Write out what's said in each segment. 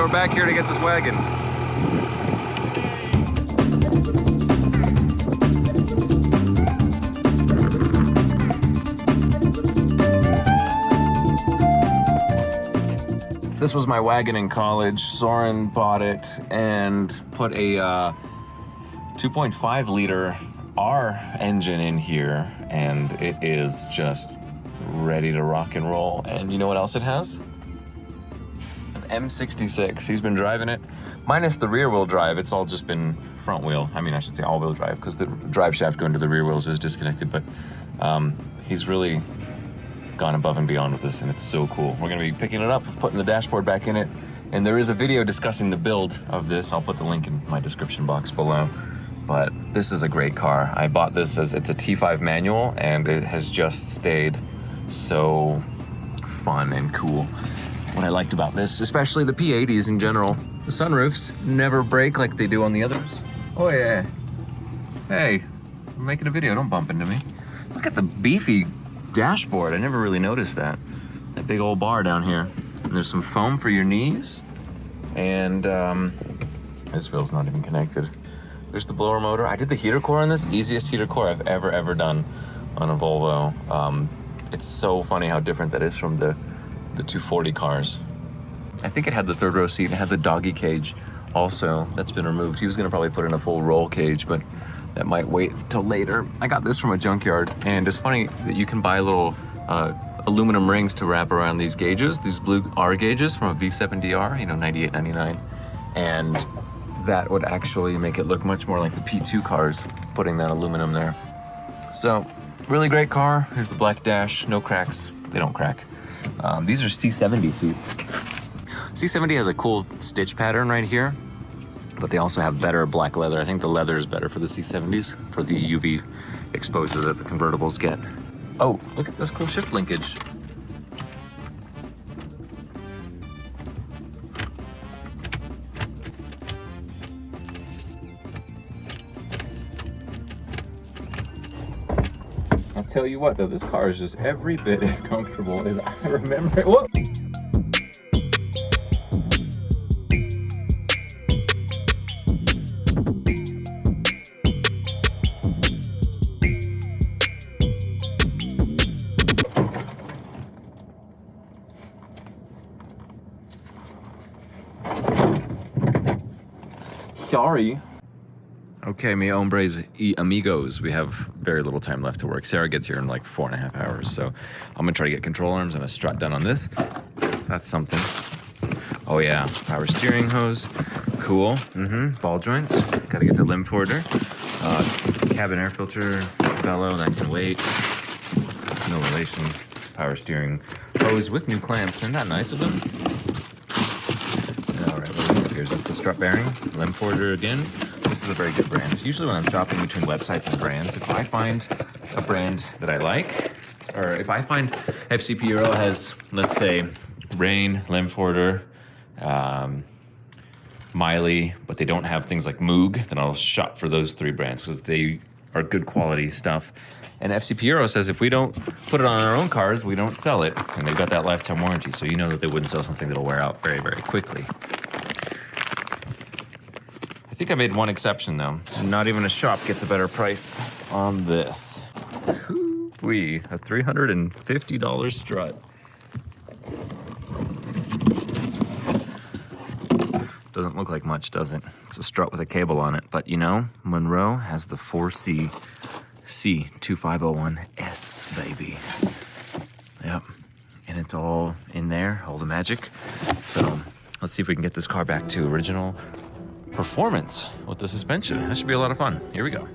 we're back here to get this wagon. This was my wagon in college. Soren bought it and put a 2.5 liter R engine in here, and it is just ready to rock and roll. And you know what else it has? An M66. He's been driving it, minus the rear wheel drive. It's all just been front wheel. I mean, I should say all wheel drive, because the drive shaft going to the rear wheels is disconnected, but he's really gone above and beyond with this, and it's so cool. We're gonna be picking it up, putting the dashboard back in it, and there is a video discussing the build of this. I'll put the link in my description box below. But this is a great car. I bought this as it's a T5 manual, and it has just stayed so fun and cool. What I liked about this, especially the P80s in general, the sunroofs never break like they do on the others. Oh yeah. Hey, I'm making a video, don't bump into me. Look at the beefy dashboard. I never really noticed that. That big old bar down here. And there's some foam for your knees. And this wheel's not even connected. There's the blower motor. I did the heater core on this. Easiest heater core I've ever done on a Volvo. It's so funny how different that is from the 240 cars. I think it had the third row seat. It had the doggy cage also. That's been removed. He was gonna probably put in a full roll cage, but that might wait till later. I got this from a junkyard, and it's funny that you can buy little aluminum rings to wrap around these gauges, these blue R gauges from a V70R, you know, 98.99, and that would actually make it look much more like the P2 cars, putting that aluminum there. So, really great car. Here's the black dash, no cracks. They don't crack. These are C70 seats. C70 has a cool stitch pattern right here, but they also have better black leather. I think the leather is better for the C70s, for the UV exposure that the convertibles get. Oh, look at this cool shift linkage. I'll tell you what though, this car is just every bit as comfortable as I remember it. Whoa! Sorry. Okay, mi hombres y amigos. We have very little time left to work. Sarah gets here in like 4.5 hours, so I'm gonna try to get control arms and a strut done on this. That's something. Oh yeah, power steering hose. Cool. Ball joints. Gotta get the limb forwarder. Cabin air filter, Bello, that can wait. No relation. Power steering hose with new clamps. Isn't that nice of them? All right, what do we have here? Is this the strut bearing? Limb forwarder again. This is a very good brand. Usually when I'm shopping between websites and brands, if I find a brand that I like, or if I find FCP Euro has, let's say, Rain, limb forwarder, Miley, but they don't have things like Moog, then I'll shop for those three brands because they are good quality stuff. And FCP Euro says if we don't put it on our own cars, we don't sell it. And they've got that lifetime warranty, so you know that they wouldn't sell something that'll wear out very, very quickly. I think I made one exception though. Not even a shop gets a better price on this. Whoo-wee, a $350 strut. Doesn't look like much, does it? It's a strut with a cable on it. But you know, Monroe has the 4C C2501S, baby. Yep, and it's all in there, all the magic. So let's see if we can get this car back to original performance with the suspension. That should be a lot of fun. Here we go.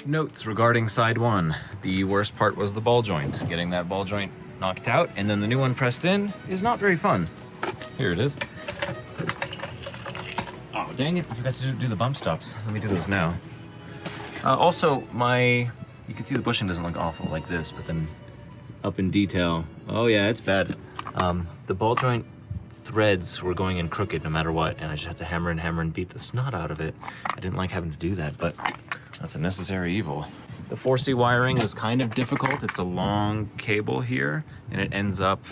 Notes regarding side one. The worst part was the ball joint. Getting that ball joint knocked out and then the new one pressed in is not very fun. Here it is. Oh, dang it. I forgot to do the bump stops. Let me do those now. Also, you can see the bushing doesn't look awful like this, but then up in detail, oh yeah, it's bad. The ball joint threads were going in crooked no matter what, and I just had to hammer and beat the snot out of it. I didn't like having to do that, but that's a necessary evil. The 4C wiring is kind of difficult. It's a long cable here, and it ends up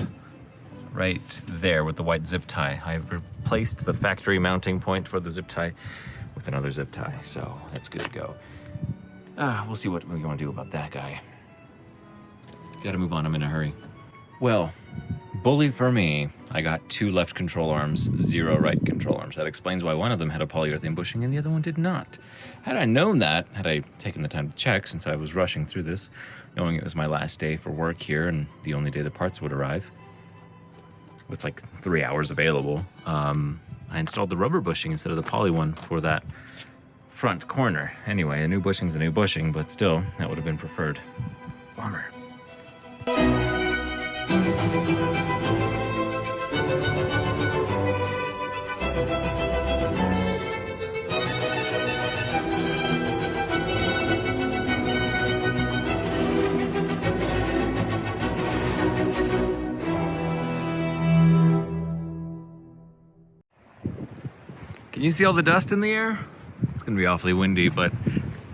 right there with the white zip tie. I replaced the factory mounting point for the zip tie with another zip tie, so that's good to go. We'll see what we're gonna do about that guy. Gotta move on, I'm in a hurry. Well, bully for me, I got 2 left control arms, 0 right control arms. That explains why one of them had a polyurethane bushing and the other one did not. Had I known that, had I taken the time to check since I was rushing through this, knowing it was my last day for work here and the only day the parts would arrive, with like 3 hours available, I installed the rubber bushing instead of the poly one for that front corner. Anyway, a new bushing's a new bushing, but still, that would have been preferred. Bummer. Can you see all the dust in the air? It's gonna be awfully windy, but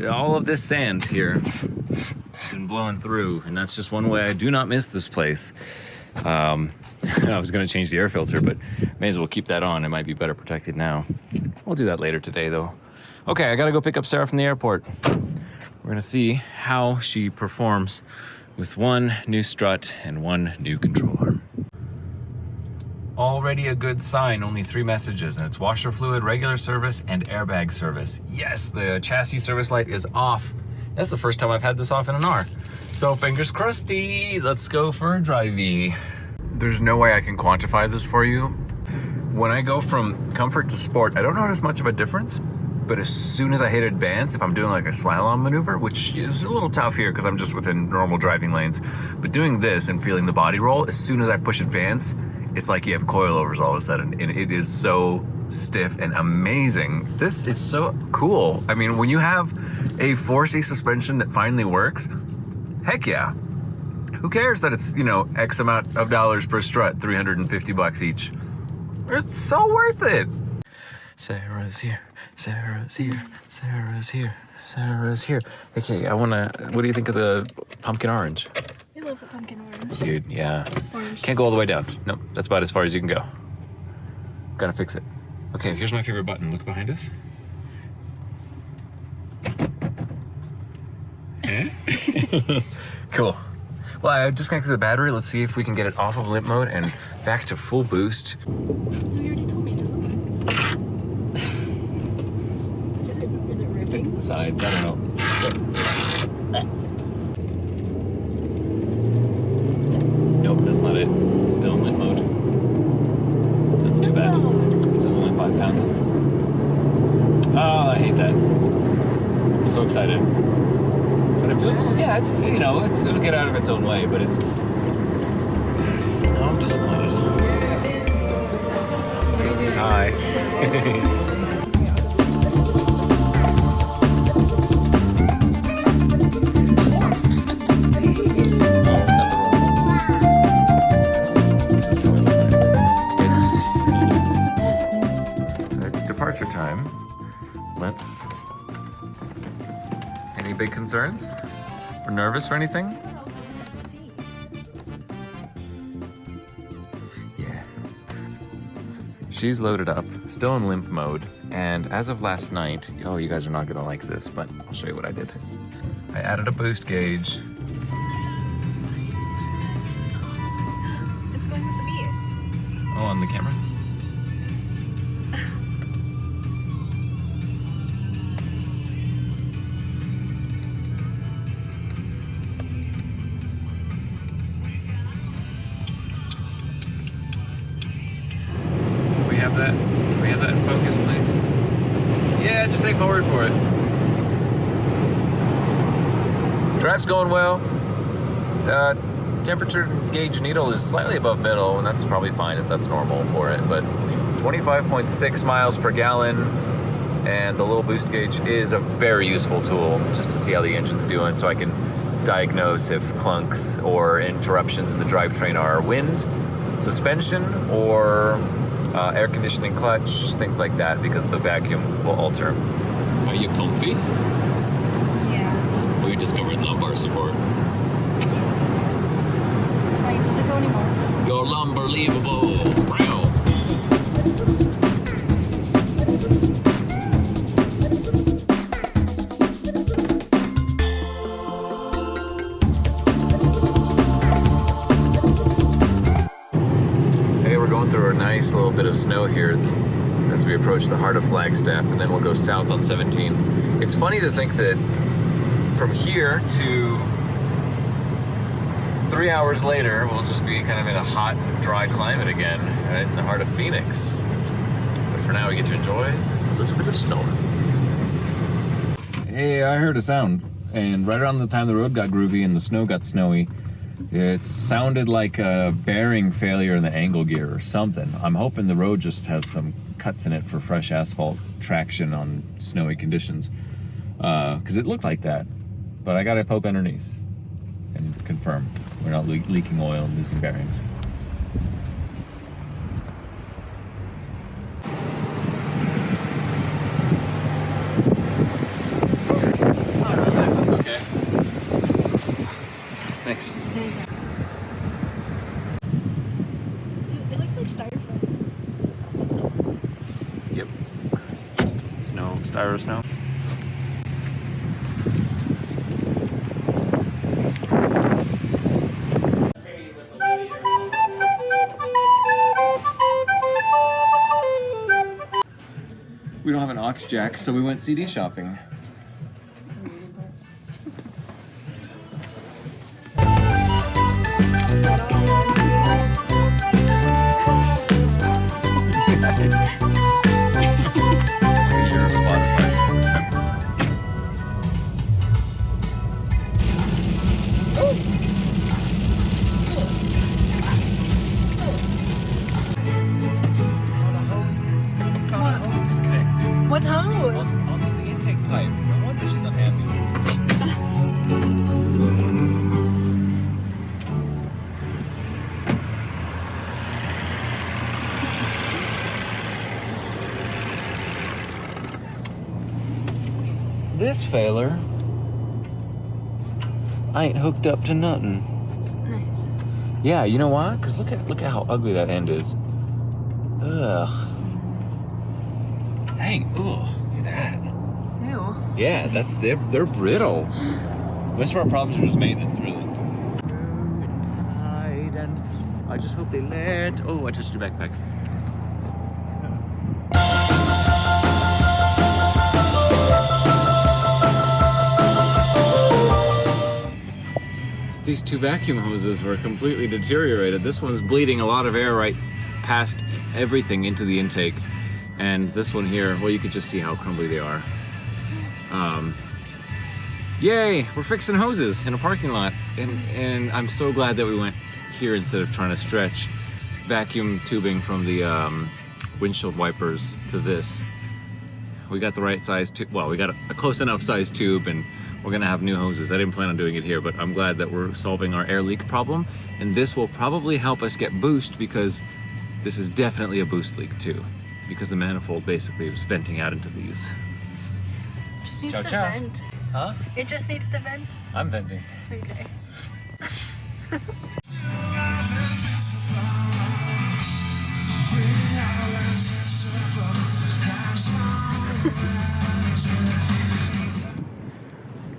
all of this sand here has been blowing through, and that's just one way I do not miss this place. I was gonna change the air filter, but may as well keep that on. It might be better protected now. We'll do that later today, though. Okay, I gotta go pick up Sarah from the airport. We're gonna see how she performs with 1 new strut and 1 new control arm. Already a good sign, only 3 messages, and it's washer fluid, regular service, and airbag service. Yes, the chassis service light is off. That's the first time I've had this off in an R. So fingers crusty, let's go for a drivey. There's no way I can quantify this for you. When I go from comfort to sport, I don't notice much of a difference, but as soon as I hit advance, if I'm doing like a slalom maneuver, which is a little tough here because I'm just within normal driving lanes, but doing this and feeling the body roll, as soon as I push advance, it's like you have coilovers all of a sudden, and it is so stiff and amazing. This is so cool. I mean, when you have a 4C suspension that finally works, heck yeah. Who cares that it's, you know, X amount of dollars per strut, 350 bucks each. It's so worth it. Sarah's here, Sarah's here, Sarah's here, Sarah's here. Okay, what do you think of the pumpkin orange? I love the pumpkin orange. Dude, yeah. Orange. Can't go all the way down. Nope, that's about as far as you can go. Gotta fix it. Okay, here's my favorite button. Look behind us. Cool. Well, I disconnected the battery. Let's see if we can get it off of limp mode and back to full boost. You already told me it doesn't work. Is it ripping? It's the sides, I don't know. Nope, that's not it. It's still in limp mode. That's too bad. This is only 5 pounds. Oh, I hate that. I'm so excited. But it feels, yeah, it's, you know, it'll get out of its own way, but it's, I'm disappointed. What are you doing? Hi. It's departure time. Let's... Any big concerns? Or nervous for anything? Yeah. She's loaded up, still in limp mode, and as of last night, oh, you guys are not gonna like this, but I'll show you what I did. I added a boost gauge. It's going with the beat. Oh, on the camera? Can we have that in focus, please? Yeah, just take my word for it. Drive's going well. Temperature gauge needle is slightly above middle, and that's probably fine if that's normal for it, but 25.6 miles per gallon, and the little boost gauge is a very useful tool just to see how the engine's doing, so I can diagnose if clunks or interruptions in the drivetrain are wind, suspension, or air conditioning clutch, things like that, because the vacuum will alter. Are you comfy? Yeah. We discovered lumbar support. Like, does it go anymore? You're lumberleavable. Wow. Hey, we're going through a nice little bit of snow here as we approach the heart of Flagstaff, and then we'll go south on 17. It's funny to think that from here to 3 hours later, we'll just be kind of in a hot, dry climate again, right in the heart of Phoenix. But for now, we get to enjoy a little bit of snow. Hey, I heard a sound, and right around the time the road got groovy and the snow got snowy, it sounded like a bearing failure in the angle gear or something. I'm hoping the road just has some cuts in it for fresh asphalt traction on snowy conditions, because it looked like that. But I gotta poke underneath and confirm we're not leaking oil and losing bearings. Alright, that looks okay. Thanks. It looks like styrofoam. Yep. Just snow, styro snow. We don't have an aux jack, so we went CD shopping. What hose? Onto the intake pipe. No wonder she's unhappy. This failer ain't hooked up to nothing. Nice. Yeah, you know why? Because look at how ugly that end is. Ugh. Dang, ugh, look at that. Ew. Yeah, they're brittle. Most of our problems are just maintenance, really. Inside, and I just hope they let. Oh, I touched your backpack. These two vacuum hoses were completely deteriorated. This one's bleeding a lot of air right past everything into the intake. And this one here, well, you could just see how crumbly they are. Yay, we're fixing hoses in a parking lot. And I'm so glad that we went here instead of trying to stretch vacuum tubing from the windshield wipers to this. We got the right size tube, well, we got a close enough size tube, and we're gonna have new hoses. I didn't plan on doing it here, but I'm glad that we're solving our air leak problem. And this will probably help us get boost, because this is definitely a boost leak too. Because the manifold basically was venting out into these. Just needs to Ciao. vent. Huh? It just needs to vent. I'm venting. Okay.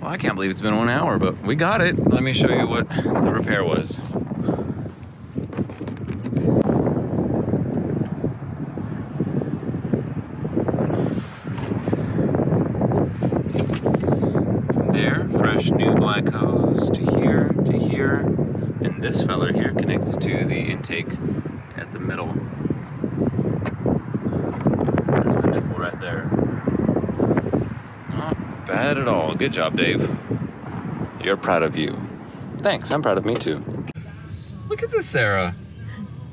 Well, I can't believe it's been 1 hour, but we got it. Let me show you what the repair was. Fresh new black hose to here, and this feller here connects to the intake at the middle. There's the nipple right there. Not bad at all. Good job, Dave. You're proud of you. Thanks, I'm proud of me too. Look at this, Sarah.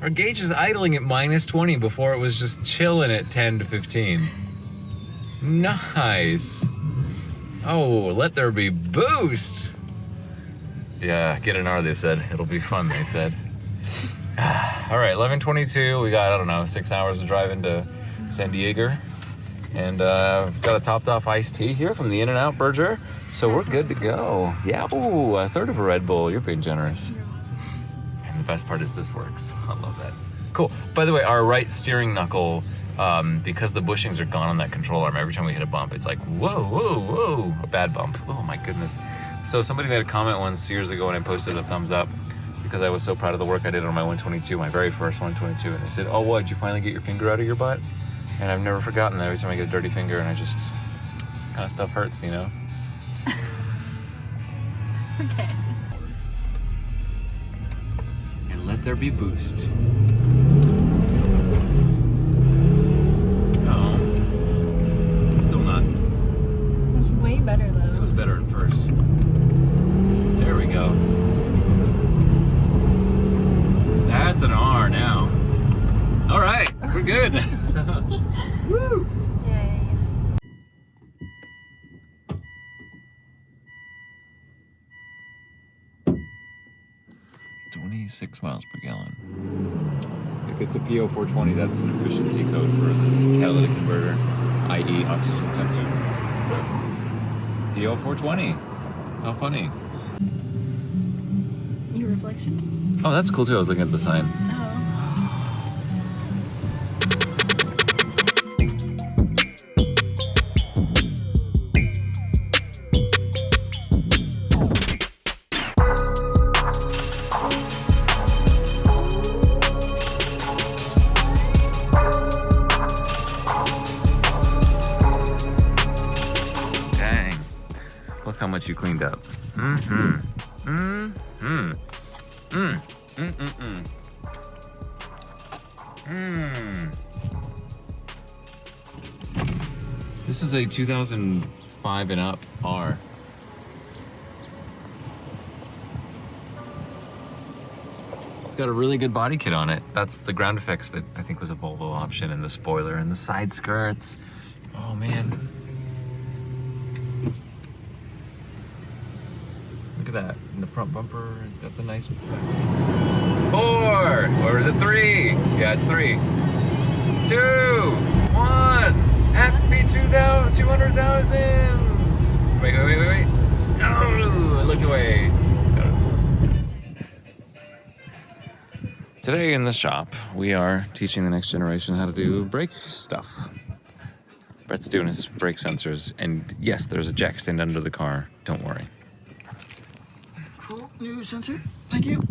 Our gauge is idling at -20 before it was just chilling at 10 to 15. Nice. Oh, let there be boost. Yeah, get an R, they said. It'll be fun, they said. All right, 11:22. We got, I don't know, 6 hours of drive into San Diego. And got a topped off iced tea here from the In-N-Out Burger. So we're good to go. Yeah, ooh, a third of a Red Bull. You're being generous. And the best part is this works. I love that. Cool. By the way, our right steering knuckle, because the bushings are gone on that control arm, every time we hit a bump, it's like, whoa, whoa, whoa, a bad bump. Oh my goodness. So somebody made a comment once years ago when I posted a thumbs up because I was so proud of the work I did on my 122, my very first 122. And they said, oh, what, did you finally get your finger out of your butt? And I've never forgotten that every time I get a dirty finger and I just, kind of stuff hurts, you know? Okay. And let there be boost. Oh, still not. It's way better though. It was better at first. There we go. That's an R now. All right, we're good. Woo! Yay. 26 miles per gallon. If it's a PO420, that's an efficiency code for the catalytic converter, i.e. oxygen sensor. PO420. How funny. Your reflection? Oh, that's cool too. I was looking at the sign. Oh. Look how much you cleaned up. This is a 2005 and up R. It's got a really good body kit on it. That's the ground effects that I think was a Volvo option, and the spoiler and the side skirts. Oh man. Look at that. In the front bumper, it's got the nice 4! Or is it 3? Yeah, it's 3. 2! 1! Happy 200,000! Wait. No! I looked away. Today in the shop, we are teaching the next generation how to do brake stuff. Brett's doing his brake sensors, and yes, there's a jack stand under the car. Don't worry. Cool new sensor. Thank you.